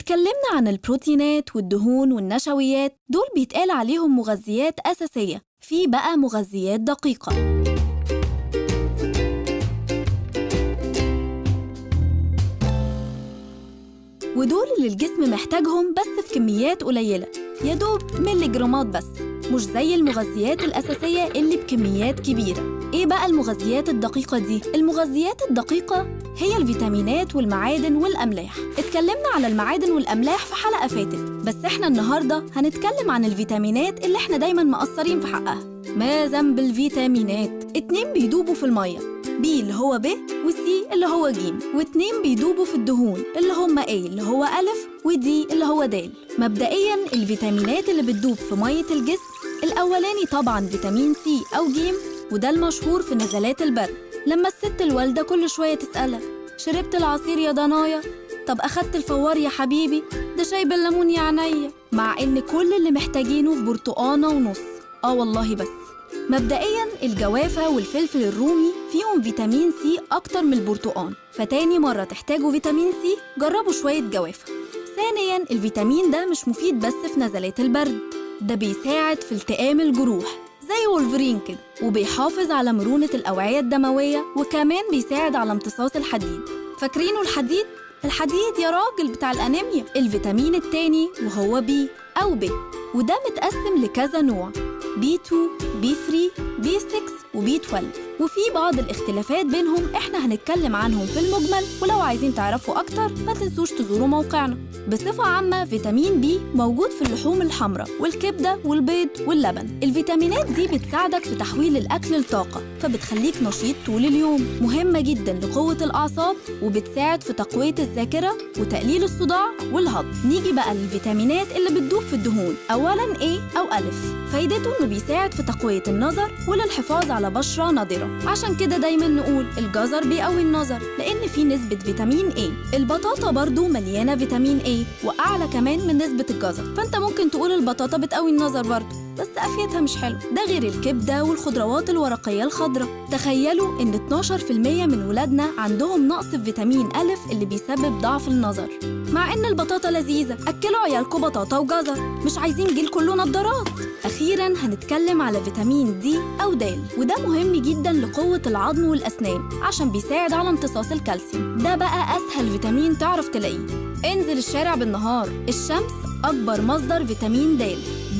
اتكلمنا عن البروتينات والدهون والنشويات، دول بيتقال عليهم مغذيات أساسية. في بقى مغذيات دقيقة، ودول اللي الجسم محتاجهم بس في كميات قليلة، يدوب ملي جرامات بس، مش زي المغذيات الأساسية اللي بكميات كبيرة. إيه بقى المغذيات الدقيقة دي؟ المغذيات الدقيقة هي الفيتامينات والمعادن والأملاح. اتكلمنا على المعادن والأملاح في حلقة فاتت، بس إحنا النهاردة هنتكلم عن الفيتامينات اللي إحنا دايماً مقصرين في حقها. ما ذنب الفيتامينات؟ 2 بيدوبوا في المية، بي اللي هو ب، وسي اللي هو ج، و2 بيدوبوا في الدهون اللي هم A اللي هو ألف، ودي اللي هو د. مبدئياً الفيتامينات اللي بتدوب في مية الجسم، الأولاني طبعاً فيتامين سي أو ج، وده المشهور في نزلات البرد. لما الست الوالدة كل شوية تسألك: شربت العصير يا ضنايا؟ طب أخدت الفوار يا حبيبي؟ ده شاي بالليمون يا عينيا. مع إن كل اللي محتاجينه في برتقانة ونص. والله بس مبدئياً الجوافة والفلفل الرومي فيهم فيتامين سي أكتر من البرتقان، فتاني مرة تحتاجوا فيتامين سي جربوا شوية جوافة. ثانياً الفيتامين ده مش مفيد بس في نزلات البرد، ده بيساعد في التئام الجروح زي وولفرين كده، وبيحافظ على مرونة الأوعية الدموية، وكمان بيساعد على امتصاص الحديد. فاكرينه الحديد؟ الحديد يا راجل بتاع الأنيميا. الفيتامين التاني وهو بي أو ب، وده متقسم لكذا نوع: B2 B3 B6 وB12، وفي بعض الاختلافات بينهم احنا هنتكلم عنهم في المجمل، ولو عايزين تعرفوا أكتر ما تنسوش تزوروا موقعنا. بصفة عامة فيتامين بي موجود في اللحوم الحمراء والكبدة والبيض واللبن. الفيتامينات دي بتساعدك في تحويل الأكل لطاقة، فبتخليك نشيط طول اليوم، مهمة جداً لقوة الأعصاب، وبتساعد في تقوية الذاكرة وتقليل الصداع والهضم. نيجي بقى للفيتامينات اللي بتدوب في الدهون. أولاً A أو ألف، فايدته إنه بيساعد في تقوية النظر وللحفاظ على بشرة نضرة، عشان كده دايماً نقول الجزر بيقوي النظر لأن فيه نسبة فيتامين A. البطاطا برضو مليانة فيتامين A وأعلى كمان من نسبة الجزر، فأنت ممكن تقول البطاطا بتقوي النظر برضو، بس أفيتها مش حلو. ده غير الكبدة والخضروات الورقية الخضراء. تخيلوا إن 12% من ولادنا عندهم نقص في فيتامين ألف اللي بيسبب ضعف النظر، مع إن البطاطا لذيذة. أكلوا عيالكم بطاطا وجزر، مش عايزين جيل كله نضارات. أخيراً هنتكلم على فيتامين دي أو د، وده مهم جداً لقوة العظم والأسنان عشان بيساعد على امتصاص الكالسيوم. ده بقى أسهل فيتامين تعرف تلاقيه. انزل الشارع بالنهار، الشمس أكبر مصدر فيتامين د،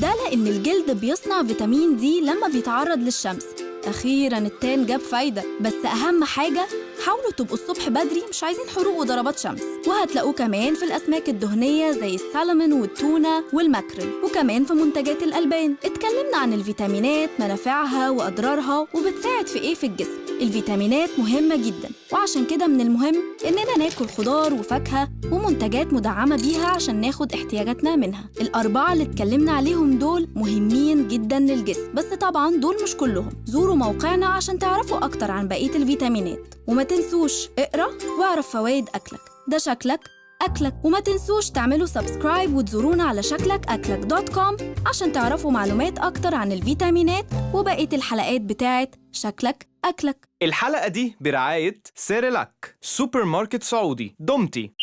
ده لأن الجلد بيصنع فيتامين دي لما بيتعرض للشمس. أخيراً التان جاب فايدة، بس أهم حاجة حاولوا تبقوا الصبح بدري، مش عايزين حروق وضربات شمس. وهتلاقوه كمان في الأسماك الدهنية زي السلمون والتونة والماكريل، وكمان في منتجات الألبان. اتكلمنا عن الفيتامينات، منافعها وأضرارها، وبتساعد في إيه في الجسم. الفيتامينات مهمة جداً، وعشان كده من المهم إننا ناكل خضار وفاكهة ومنتجات مدعمة بيها عشان ناخد احتياجاتنا منها. الأربعة اللي اتكلمنا عليهم دول مهمين جداً للجسم، بس طبعاً دول مش كلهم. زوروا موقعنا عشان تعرفوا أكتر عن بقية الفيتامينات، وما تنسوش اقرأ واعرف فوائد أكلك، ده شكلك أكلك. وما تنسوش تعملوا سبسكرايب وتزورونا على شكلكأكلك.com عشان تعرفوا معلومات أكتر عن الفيتامينات وبقية الحلقات بتاعت شكلك أكلك. الحلقة دي برعاية سيريلاك، سوبر ماركت سعودي دومتي.